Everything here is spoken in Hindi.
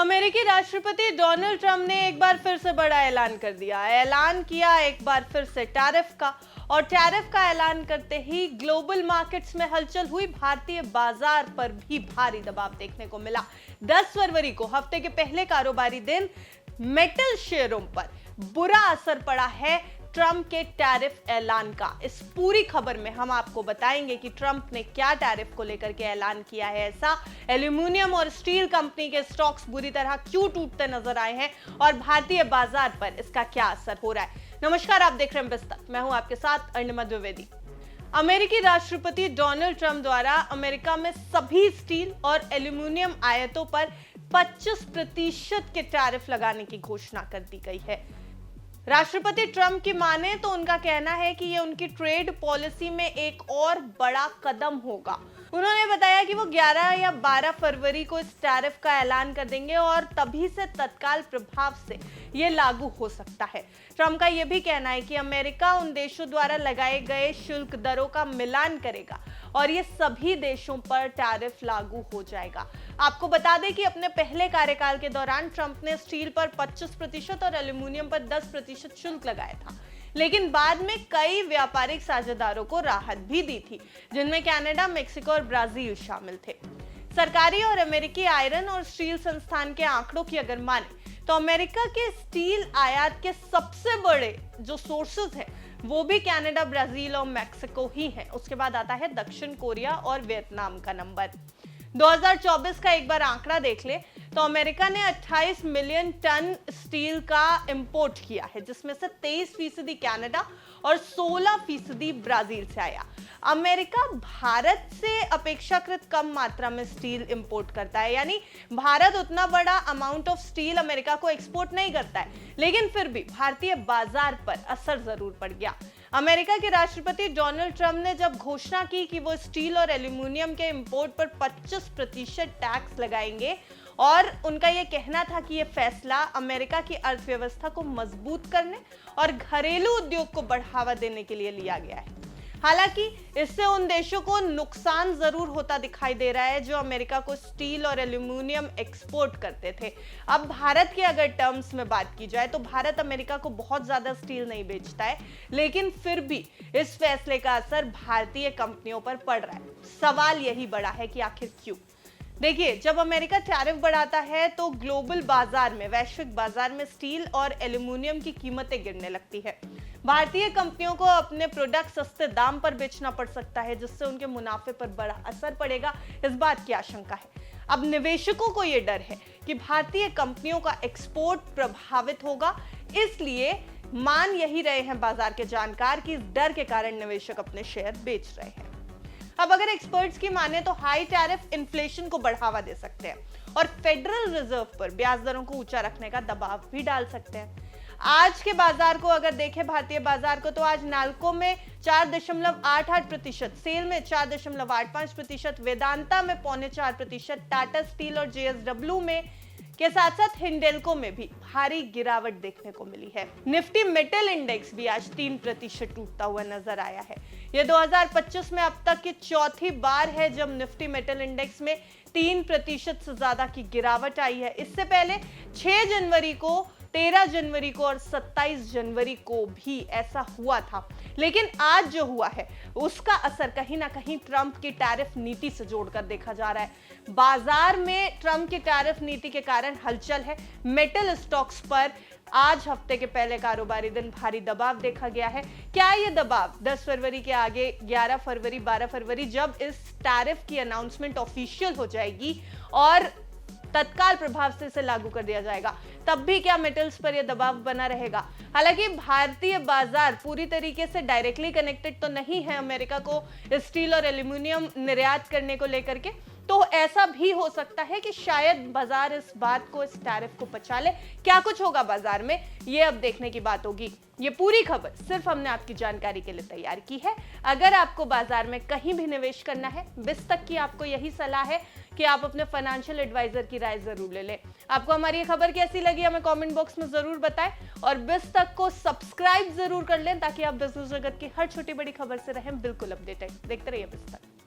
अमेरिकी राष्ट्रपति डोनाल्ड ट्रंप ने एक बार फिर से बड़ा ऐलान कर दिया। ऐलान किया एक बार फिर से टैरिफ का, और टैरिफ का ऐलान करते ही ग्लोबल मार्केट्स में हलचल हुई। भारतीय बाजार पर भी भारी दबाव देखने को मिला। 10 फरवरी को हफ्ते के पहले कारोबारी दिन मेटल शेयरों पर बुरा असर पड़ा है ट्रंप के टैरिफ ऐलान का। इस पूरी खबर में हम आपको बताएंगे कि ट्रंप ने क्या टैरिफ को लेकर के ऐलान किया है ऐसा, एल्यूमिनियम और स्टील कंपनी के स्टॉक्स बुरी तरह क्यों टूटते नजर आए हैं और भारतीय बाजार पर इसका क्या असर हो रहा है। नमस्कार, आप देख रहे हैं बिस्तर, मैं हूं आपके साथ अर्णिमा द्विवेदी। अमेरिकी राष्ट्रपति डोनाल्ड ट्रंप द्वारा अमेरिका में सभी स्टील और एल्यूमिनियम आयातों पर 25% के टैरिफ लगाने की घोषणा कर दी गई है। राष्ट्रपति ट्रंप की माने तो उनका कहना है कि यह उनकी ट्रेड पॉलिसी में एक और बड़ा कदम होगा। उन्होंने बताया कि वो 11 या 12 फरवरी को इस टैरिफ का ऐलान कर देंगे और तभी से तत्काल प्रभाव से ये लागू हो सकता है। ट्रंप का यह भी कहना है कि अमेरिका उन देशों द्वारा लगाए गए शुल्क दरों का मिलान करेगा और ये सभी देशों पर टैरिफ लागू हो जाएगा। आपको बता दें कि अपने पहले कार्यकाल के दौरान ट्रंप ने स्टील पर 25% और एल्यूमिनियम पर 10% शुल्क लगाया था, लेकिन बाद में कई व्यापारिक साझेदारों को राहत भी दी थी, जिनमें कनाडा, मेक्सिको और ब्राजील शामिल थे। सरकारी और अमेरिकी आयरन और स्टील संस्थान के आंकड़ों की अगर माने तो अमेरिका के स्टील आयात के सबसे बड़े जो सोर्सेज हैं वो भी कनाडा, ब्राजील और मेक्सिको ही हैं। उसके बाद आता है दक्षिण कोरिया और वियतनाम का नंबर। 2024 का एक बार आंकड़ा देख ले तो अमेरिका ने 28 मिलियन टन स्टील का इंपोर्ट किया है, जिसमें से 23% कनाडा और 16% ब्राजील से आया। अमेरिका भारत से अपेक्षाकृत कम मात्रा में स्टील इंपोर्ट करता है, यानी भारत उतना बड़ा अमाउंट ऑफ स्टील अमेरिका को एक्सपोर्ट नहीं करता है, लेकिन फिर भी भारतीय बाजार पर असर जरूर पड़ गया। अमेरिका के राष्ट्रपति डोनाल्ड ट्रंप ने जब घोषणा की कि वो स्टील और एल्यूमिनियम के इंपोर्ट पर 25% टैक्स लगाएंगे और उनका यह कहना था कि यह फैसला अमेरिका की अर्थव्यवस्था को मजबूत करने और घरेलू उद्योग को बढ़ावा देने के लिए लिया गया है। हालांकि इससे उन देशों को नुकसान जरूर होता दिखाई दे रहा है जो अमेरिका को स्टील और एल्यूमिनियम एक्सपोर्ट करते थे। अब भारत की अगर टर्म्स में बात की जाए तो भारत अमेरिका को बहुत ज्यादा स्टील नहीं बेचता है, लेकिन फिर भी इस फैसले का असर भारतीय कंपनियों पर पड़ रहा है। सवाल यही बड़ा है कि आखिर क्यों। देखिए, जब अमेरिका टैरिफ बढ़ाता है तो ग्लोबल बाजार में, वैश्विक बाजार में स्टील और एल्यूमिनियम की कीमतें गिरने लगती है। भारतीय कंपनियों को अपने प्रोडक्ट सस्ते दाम पर बेचना पड़ सकता है, जिससे उनके मुनाफे पर बड़ा असर पड़ेगा, इस बात की आशंका है। अब निवेशकों को यह डर है कि भारतीय कंपनियों का एक्सपोर्ट प्रभावित होगा, इसलिए मान यही रहे हैं बाजार के जानकार कि इस डर के कारण निवेशक अपने शेयर बेच रहे हैं। अब अगर एक्सपर्ट्स की माने तो हाई टैरिफ इन्फ्लेशन को बढ़ावा दे सकते हैं और फेडरल रिजर्व पर ब्याज दरों को ऊंचा रखने का दबाव भी डाल सकते हैं। आज के बाजार को अगर देखें, भारतीय बाजार को, तो आज नाल्को में 4.88%, सेल में 4.85%, वेदांता में 3.25%, टाटा स्टील और जेएसडब्ल्यू में के साथ साथ हिंडेल्को में भी भारी गिरावट देखने को मिली है। निफ्टी मेटल इंडेक्स भी आज 3% टूटता हुआ नजर आया है। यह 2025 में अब तक की चौथी बार है जब निफ्टी मेटल इंडेक्स में 3% से ज्यादा की गिरावट आई है। इससे पहले 6 जनवरी को, 13 जनवरी को और 27 जनवरी को भी ऐसा हुआ था, लेकिन आज जो हुआ है उसका असर कहीं ना कहीं ट्रंप की टैरिफ नीति से जोड़कर देखा जा रहा है। बाजार में ट्रंप की टैरिफ नीति के कारण हलचल है। मेटल स्टॉक्स पर आज हफ्ते के पहले कारोबारी दिन भारी दबाव देखा गया है। क्या यह दबाव 10 फरवरी के आगे 11 फरवरी, 12 फरवरी, जब इस टैरिफ की अनाउंसमेंट ऑफिशियल हो जाएगी और तत्काल प्रभाव से इसे लागू कर दिया जाएगा, तब भी क्या मेटल्स पर यह दबाव बना रहेगा? हालांकि भारतीय बाजार पूरी तरीके से डायरेक्टली कनेक्टेड तो नहीं है अमेरिका को स्टील और एल्यूमिनियम निर्यात करने को लेकर के, तो ऐसा भी हो सकता है कि शायद बाजार इस बात को, इस टैरिफ को पचा ले। क्या कुछ होगा बाजार में, ये अब देखने की बात होगी। ये पूरी खबर सिर्फ हमने आपकी जानकारी के लिए तैयार की है। अगर आपको बाजार में कहीं भी निवेश करना है, बिस्तक की आपको यही सलाह है कि आप अपने फाइनेंशियल एडवाइजर की राय जरूर ले लें। आपको हमारी ये खबर कैसी लगी हमें कमेंट बॉक्स में जरूर बताएं और बिस्तक को सब्सक्राइब जरूर कर लें ताकि आप बिजनेस जगत की हर छोटी बड़ी खबर से रहें बिल्कुल अपडेटेड। देखते रहिए बिस्तक।